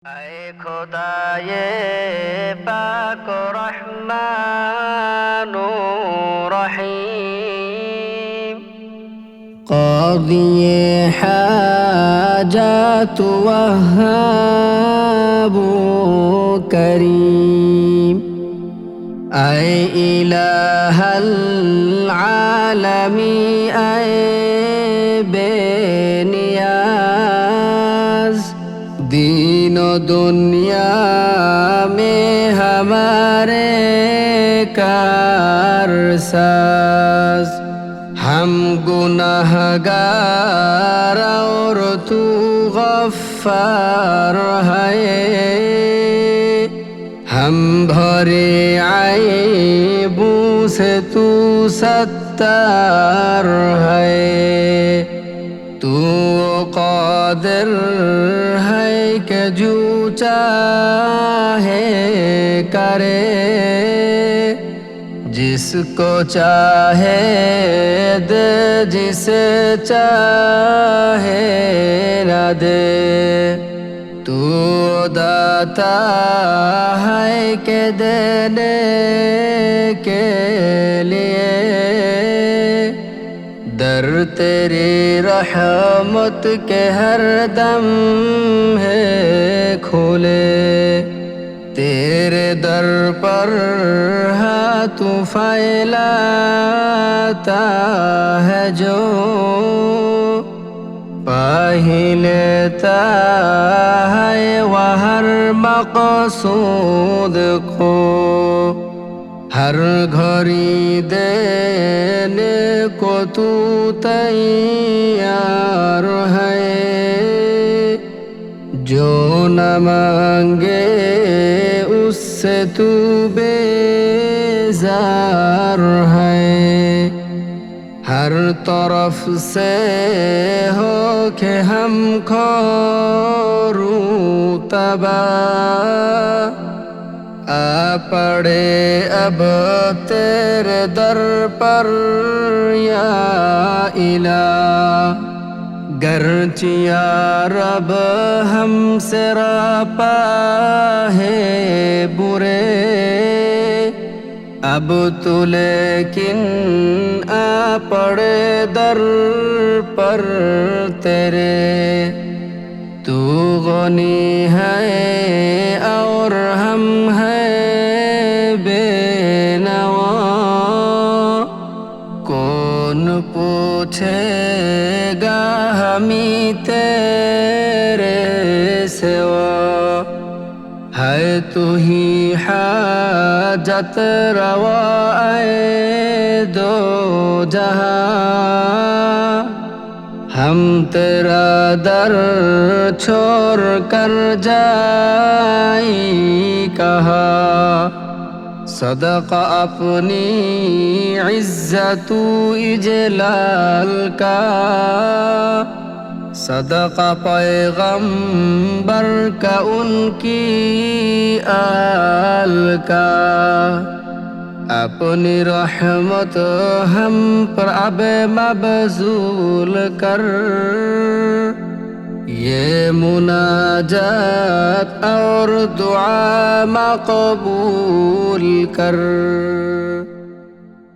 اے خدائے پاک رحمان و رحیم، قاضی حاجات وہاب و کریم، اے الہ العالمین، اے بے نیاز، دین و دنیا میں ہمارے کارساز، ہم گناہگار اور تو غفار ہے، ہم بھرے عیبوں سے تو ستار ہے، تو قادر ہے کہ جو چاہے کرے، جس کو چاہے دے، جسے چاہے نہ دے، تو داتا ہے کہ دینے کے لیے در تیری رحمت کے ہر دم ہے کھولے، تیرے در پر ہاتھ پھیلاتا ہے جو، پا ہی لیتا ہے وہ ہر مقصود کو، ہر گھڑی دینے کو تو تیار ہے، جو نہ مانگے اس سے تو بیزار ہے، ہر طرف سے ہو کہ ہم کھو تباہ، آ پڑے اب تیرے در پر یا الہ، گرچہ یا رب ہم سے راپا ہے برے، اب تو لیکن آ پڑے در پر تیرے، تو غنی ہے اور ہم ہیں بے نوا، کون پوچھے گا ہمیں تیرے سوا، ہے تو ہی حاجت روا اے دو جہاں، ہم تیرا در چھوڑ کر جائیں کہاں، صدق اپنی عزت و اجلال کا، صدق پیغمبر کا ان کی آل کا، اپنی رحمت ہم پر اب مبذول کر، یہ مناجات اور دعا مقبول کر۔